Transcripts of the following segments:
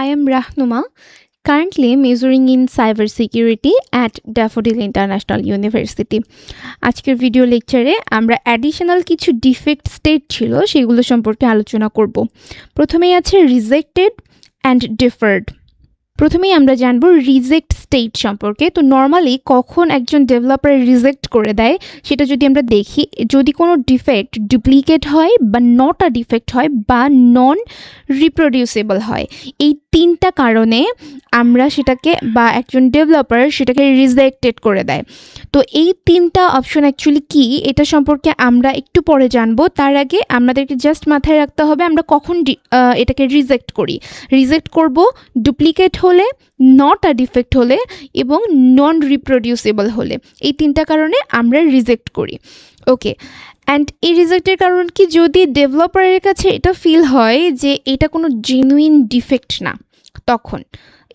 I am Rahnuma, currently majoring in cybersecurity at Daffodil International University. আজকের video লেকচারে আমরা additional কিছু defect state ছিল সেগুলো সম্পর্কে আলোচনা করব। প্রথমেই আছে রিজেক্টেড অ্যান্ড ডিফার্ড। প্রথমেই আমরা জানবো রিজেক্ট স্টেট সম্পর্কে। তো নর্মালি কখন একজন ডেভেলপার রিজেক্ট করে দেয় সেটা যদি আমরা দেখি, যদি কোনো ডিফেক্ট ডুপ্লিকেট হয় বা নট আ ডিফেক্ট হয় বা নন রিপ্রোডিউসেবল হয়, এই তিনটা কারণে আমরা সেটাকে বা একজন ডেভেলপার সেটাকে রিজেক্টেড করে দেয়। তো এই তিনটা অপশন অ্যাকচুয়ালি কি এটা সম্পর্কে আমরা একটু পরে জানবো। তার আগে আমাদেরকে জাস্ট মাথায় রাখতে হবে আমরা কখন এটাকে রিজেক্ট করি। রিজেক্ট করব ডুপ্লিকেট হলে, নট আ ডিফেক্ট হলে এবং নন রিপ্রোডিউসেবল হলে। এই তিনটা কারণে আমরা রিজেক্ট করি। ওকে, অ্যান্ড এই রিজেক্টের কারণ কি, যদি ডেভেলপারের কাছে এটা ফিল হয় যে এটা কোনো জেনুইন ডিফেক্ট না, তখন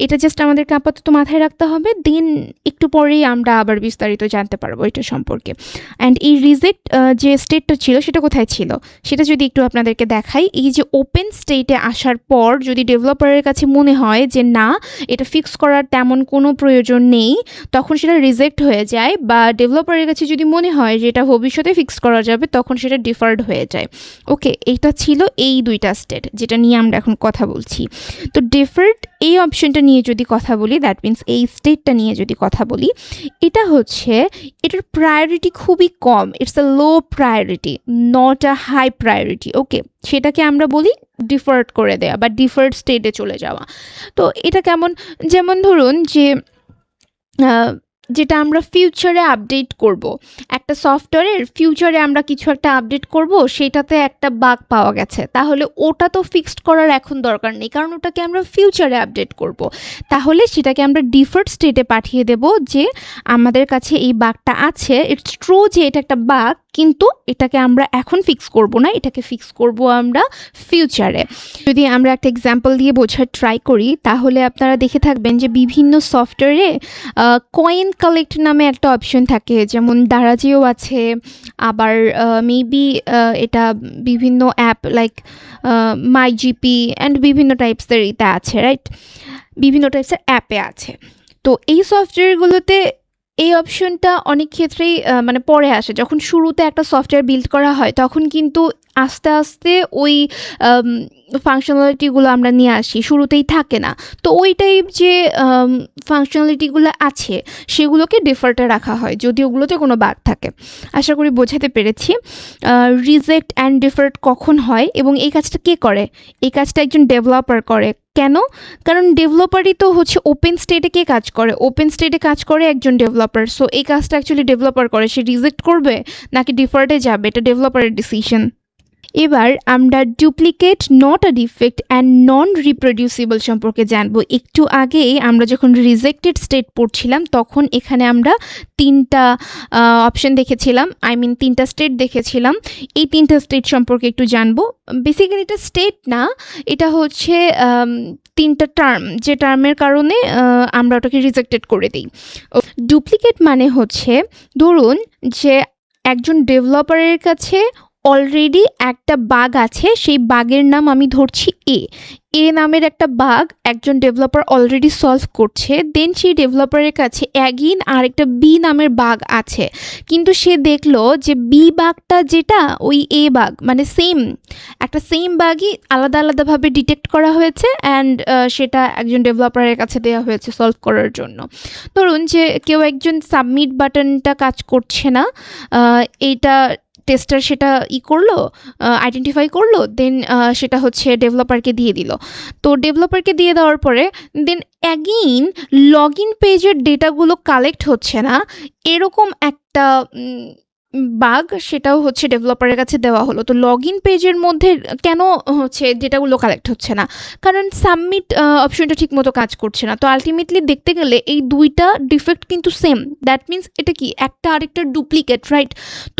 এটা জাস্ট আমাদেরকে আপাতত মাথায় রাখতে হবে। দেন একটু পরেই আমরা আবার বিস্তারিত জানতে পারবো এটা সম্পর্কে। অ্যান্ড এই রিজেক্ট যে স্টেটটা ছিল সেটা কোথায় ছিল সেটা যদি একটু আপনাদেরকে দেখাই। এই যে ওপেন স্টেটে আসার পর যদি ডেভেলপারের কাছে মনে হয় যে না, এটা ফিক্স করার তেমন কোনো প্রয়োজন নেই, তখন সেটা রিজেক্ট হয়ে যায়। বা ডেভেলপারের কাছে যদি মনে হয় যে এটা ভবিষ্যতে ফিক্স করা যাবে, তখন সেটা ডিফার্ড হয়ে যায়। ওকে, এইটা ছিল এই দুইটা স্টেট যেটা নিয়ে আমরা এখন কথা বলছি। তো ডিফার্ড এই অপশনটা নিয়ে যদি কথা বলি, দ্যাট মিনস এই স্টেটটা নিয়ে যদি কথা বলি, এটা হচ্ছে এটার প্রায়োরিটি খুবই কম। It's a low priority, not a high priority. Okay, সেটাকে আমরা বলি ডিফার্ড করে দেওয়া বা ডিফার্ড স্টেটে চলে যাওয়া। তো এটা কেমন, যেমন ধরুন যে যেটা আমরা ফিউচারে আপডেট করব, একটা সফটওয়্যারের ফিউচারে আমরা কিছু একটা আপডেট করব, সেটাতে একটা বাগ পাওয়া গেছে, তাহলে ওটা তো ফিক্সড করার এখন দরকার নেই, কারণ ওটাকে আমরা ফিউচারে আপডেট করব। তাহলে সেটাকে আমরা ডিফার্ড স্টেটে পাঠিয়ে দেব যে আমাদের কাছে এই বাগটা আছে, ইটস ট্রু যে এটা একটা বাগ, কিন্তু এটাকে আমরা এখন ফিক্স করব না, এটাকে ফিক্স করব আমরা ফিউচারে। যদি আমরা একটা এক্সাম্পল দিয়ে বোঝার ট্রাই করি, তাহলে আপনারা দেখে থাকবেন যে বিভিন্ন সফটওয়্যারে কয়েন কালেক্ট নামে একটা অপশন থাকে, যেমন দারাজিও আছে, আবার মেবি এটা বিভিন্ন app like my GP and বিভিন্ন টাইপসের এটা আছে, রাইট? বিভিন্ন টাইপসের অ্যাপে আছে। তো এই সফটওয়্যারগুলোতে এই অপশনটা অনেক ক্ষেত্রেই মানে পরে আসে। যখন শুরুতে একটা সফটওয়্যার বিল্ড করা হয়, তখন কিন্তু আস্তে আস্তে ওই ফাংশনালিটিগুলো আমরা নিয়ে আসি, শুরুতেই থাকে না। তো ওই টাইপ যে ফাংশনালিটিগুলো আছে সেগুলোকে ডিফাল্টে রাখা হয় যদি ওগুলোতে কোনো বাগ থাকে। আশা করি বোঝাতে পেরেছি রিজেক্ট অ্যান্ড ডিফাল্ট কখন হয় এবং এই কাজটা কে করে। এই কাজটা একজন ডেভেলপার করে। কেন? কারণ ডেভেলপারই তো হচ্ছে ওপেন স্টেটে কে কাজ করে, ওপেন স্টেটে কাজ করে একজন ডেভেলপার। সো এই কাজটা অ্যাকচুয়ালি ডেভেলপার করে। সে রিজেক্ট করবে নাকি ডিফাল্টে যাবে, এটা ডেভেলপারের ডিসিশন। এবার আমরা duplicate, not a defect and non reproducible সম্পর্কে জানবো। একটু আগেই আমরা যখন রিজেক্টেড স্টেট পড়ছিলাম, তখন এখানে আমরা তিনটা অপশন দেখেছিলাম, তিনটা স্টেট দেখেছিলাম। এই তিনটা স্টেট সম্পর্কে একটু জানবো। বেসিক্যালি এটা স্টেট না, এটা হচ্ছে তিনটা টার্ম, যে টার্মের কারণে আমরা ওটাকে রিজেক্টেড করে দিই। ডুপ্লিকেট মানে হচ্ছে, ধরুন যে একজন ডেভেলপারের কাছে অলরেডি একটা বাগ আছে, সেই বাগের নাম আমি ধরছি এ নামের একটা বাগ একজন ডেভেলপার অলরেডি সলভ করছে। দেন সেই ডেভেলপারের কাছে অ্যাগেইন আরেকটা বি নামের বাগ আছে, কিন্তু সে দেখলো যে বি বাগটা যেটা ওই এ বাগ, মানে সেম বাগই আলাদা আলাদাভাবে ডিটেক্ট করা হয়েছে অ্যান্ড সেটা একজন ডেভেলপারের কাছে দেওয়া হয়েছে সলভ করার জন্য। ধরুন যে কেউ একজন সাবমিট বাটনটা কাজ করছে না, এইটা টেস্টার সেটা করলো, আইডেন্টিফাই করলো, দেন সেটা হচ্ছে ডেভেলপারকে দিয়ে দিল। তো ডেভেলপারকে দিয়ে দেওয়ার পরে দেন অ্যাগেইন লগ ইন পেজের ডেটাগুলো কালেক্ট হচ্ছে না, এরকম একটা বাগ, সেটাও হচ্ছে ডেভেলপারের কাছে দেওয়া হলো। তো লগ ইন পেজের মধ্যে কেন হচ্ছে ডেটাগুলো কালেক্ট হচ্ছে না? কারণ সাবমিট অপশনটা ঠিকমতো কাজ করছে না। তো আলটিমেটলি দেখতে গেলে এই দুইটা ডিফেক্ট কিন্তু সেম, দ্যাট মিনস এটা কি একটা আরেকটা ডুপ্লিকেট, রাইট?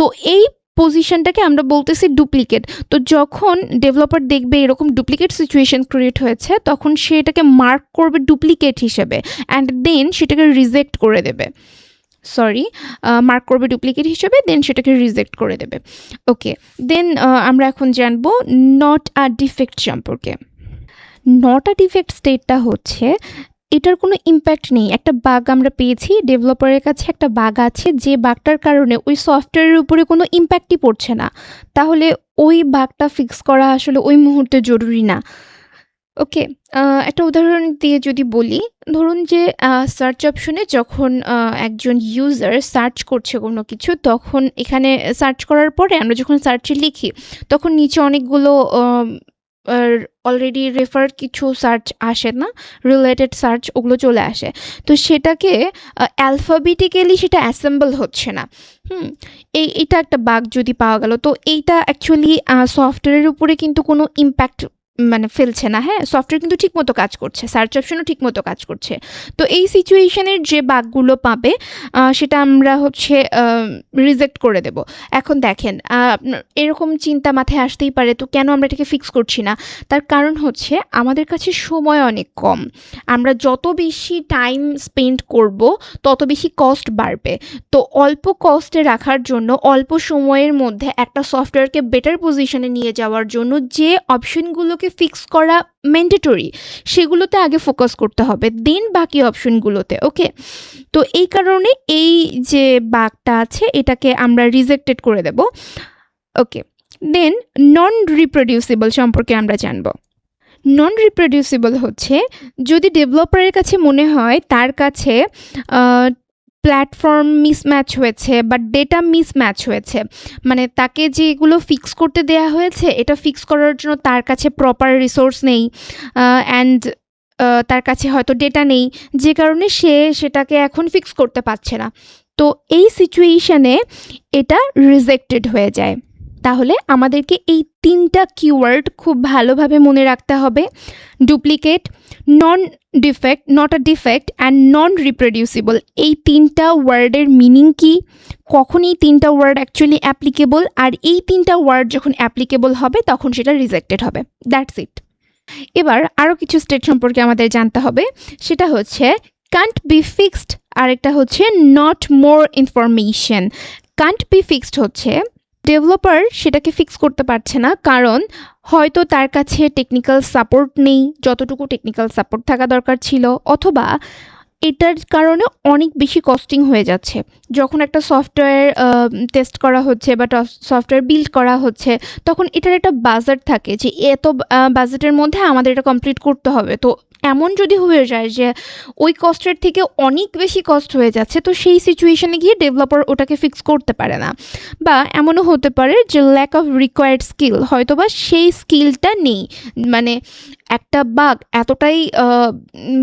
তো এই পজিশনটাকে আমরা বলতেছি ডুপ্লিকেট। তো যখন ডেভেলপার দেখবে এরকম ডুপ্লিকেট সিচুয়েশন ক্রিয়েট হয়েছে, তখন সে এটাকে মার্ক করবে ডুপ্লিকেট হিসেবে অ্যান্ড দেন সেটাকে রিজেক্ট করে দেবে। মার্ক করবে ডুপ্লিকেট হিসেবে, দেন সেটাকে রিজেক্ট করে দেবে। ওকে, দেন আমরা এখন জানবো নট আ ডিফেক্ট সম্পর্কে। নট আ ডিফেক্ট স্টেটটা হচ্ছে এটার কোনো ইম্প্যাক্ট নেই। একটা বাগ আমরা পেয়েছি, ডেভেলপারের কাছে একটা বাগ আছে, যে বাগটার কারণে ওই সফটওয়্যারের উপরে কোনো ইম্প্যাক্টই পড়ছে না, তাহলে ওই বাগটা ফিক্স করা আসলে ওই মুহূর্তে জরুরি না। ওকে, একটা উদাহরণ দিয়ে যদি বলি, ধরুন যে সার্চ অপশনে যখন একজন ইউজার সার্চ করছে কোনো কিছু, তখন এখানে সার্চ করার পরে আমরা যখন সার্চে লিখি তখন নিচে অনেকগুলো অলরেডি রেফার কিছু সার্চ আসে না, রিলেটেড সার্চ, ওগুলো চলে আসে। তো সেটাকে অ্যালফাবেটিক্যালি সেটা অ্যাসেম্বল হচ্ছে না। এটা একটা বাগ যদি পাওয়া গেল, তো এইটা অ্যাকচুয়ালি সফটওয়্যারের উপরে কিন্তু কোনো ইম্প্যাক্ট মানে ফেলছে না। হ্যাঁ, সফটওয়্যার কিন্তু ঠিকমতো কাজ করছে, সার্চ অপশনও ঠিকমতো কাজ করছে। তো এই সিচুয়েশনের যে বাগগুলো পাবে সেটা আমরা হচ্ছে রিজেক্ট করে দেব। এখন দেখেন, এরকম চিন্তা মাথায় আসতেই পারে, তো কেন আমরা এটাকে ফিক্স করছি না? তার কারণ হচ্ছে আমাদের কাছে সময় অনেক কম। আমরা যত বেশি টাইম স্পেন্ড করব তত বেশি কস্ট বাড়বে। তো অল্প কস্টে রাখার জন্য, অল্প সময়ের মধ্যে একটা সফটওয়্যারকে বেটার পজিশনে নিয়ে যাওয়ার জন্য যে অপশনগুলোকে ফিক্স করা ম্যান্ডেটরি, সেগুলোতে আগে ফোকাস করতে হবে, দেন বাকি অপশনগুলোতে। ওকে, তো এই কারণে এই যে বাগটা আছে এটাকে আমরা রিজেক্টেড করে দেব। ওকে, দেন নন রিপ্রোডিউসিবল সম্পর্কে আমরা জানব। নন রিপ্রোডিউসিবল হচ্ছে যদি ডেভেলপারের কাছে মনে হয় তার কাছে প্ল্যাটফর্ম মিসম্যাচ হয়েছে বা ডেটা মিসম্যাচ হয়েছে, মানে তাকে যেগুলো ফিক্স করতে দেয়া হয়েছে এটা ফিক্স করার জন্য তার কাছে প্রপার রিসোর্স নেই, অ্যান্ড তার কাছে হয়তো ডেটা নেই, যে কারণে সে সেটাকে এখন ফিক্স করতে পারছে না। তো এই সিচুয়েশনে এটা রিজেক্টেড হয়ে যায়। তাহলে আমাদেরকে এই তিনটা কিওয়ার্ড খুব ভালোভাবে মনে রাখতে হবে: duplicate, non defect, not a defect, and non reproducible. এই তিনটা ওয়ার্ডের মিনিং কি, কখন এই তিনটা ওয়ার্ড অ্যাকচুয়ালি অ্যাপ্লিকেবল, আর এই তিনটা ওয়ার্ড যখন অ্যাপ্লিকেবল হবে তখন সেটা রিজেক্টেড হবে। That's it. এবার আরও কিছু স্টেট সম্পর্কে আমাদের জানতে হবে, সেটা হচ্ছে কান্ট বি ফিক্সড, আরেকটা হচ্ছে not more information. Can't be fixed হচ্ছে ডেভেলপার সেটাকে ফিক্স করতে পারছে না, কারণ হয়তো তার কাছে টেকনিক্যাল সাপোর্ট নেই যতটুকু টেকনিক্যাল সাপোর্ট থাকা দরকার ছিল, অথবা এটার কারণে অনেক বেশি কস্টিং হয়ে যাচ্ছে। যখন একটা সফটওয়্যার টেস্ট করা হচ্ছে বা সফটওয়্যার বিল্ড করা হচ্ছে, তখন এটার একটা বাজেট থাকে যে এত বাজেটের মধ্যে আমাদের এটা কমপ্লিট করতে হবে। তো এমন যদি হয়ে যায় যে ওই কস্টের থেকে অনেক বেশি কস্ট হয়ে যাচ্ছে, তো সেই সিচুয়েশনে গিয়ে ডেভেলপার ওটাকে ফিক্স করতে পারে না। বা এমনও হতে পারে যে ল্যাক অফ রিকোয়ার্ড স্কিল, হয়তো বা সেই স্কিলটা নেই, মানে একটা বাগ এতটাই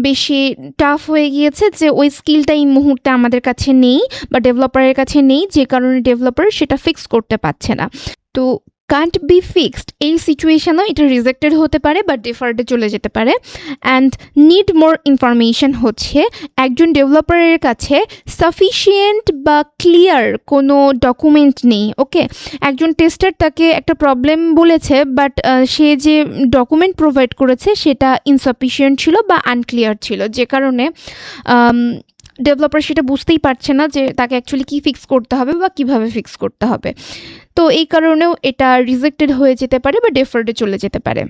বেশি টাফ হয়ে গিয়েছে যে ওই স্কিলটা এই মুহূর্তে আমাদের কাছে নেই বা ডেভেলপারের কাছে নেই, যে কারণে ডেভেলপার সেটা ফিক্স করতে পারছে না। তো কান্ট বি ফিক্সড এই সিচুয়েশনও এটা রিজেক্টেড হতে পারে বা ডিফার্ডে চলে যেতে পারে। অ্যান্ড নিড মোর ইনফরমেশন হচ্ছে একজন ডেভেলপারের কাছে সাফিসিয়েন্ট বা ক্লিয়ার কোনো ডকুমেন্ট নেই। ওকে, একজন টেস্টার তাকে একটা প্রবলেম বলেছে, বাট সে যে ডকুমেন্ট প্রোভাইড করেছে সেটা ইনসাফিসিয়েন্ট ছিল বা আনক্লিয়ার ছিল, যে কারণে ডেভেলপার সেটা বুঝতেই পারছে না যে তাকে অ্যাকচুয়ালি কী ফিক্স করতে হবে বা কীভাবে ফিক্স করতে হবে। তো এই কারণেও এটা রিজেক্টেড হয়ে যেতে পারে বা ডেফার্ডে চলে যেতে পারে।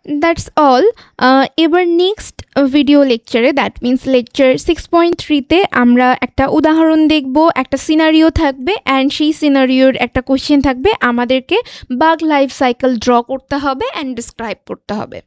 That's all. এবার নেক্সট ভিডিও লেকচারে, দ্যাট মিন্স লেকচার 6.3-তে আমরা একটা উদাহরণ দেখব, একটা সিনারিও থাকবে, অ্যান্ড সেই সিনারিওর একটা কোয়েশ্চেন থাকবে, আমাদেরকে বাগ লাইফ সাইকেল ড্র করতে হবে অ্যান্ড ডিসক্রাইব করতে হবে।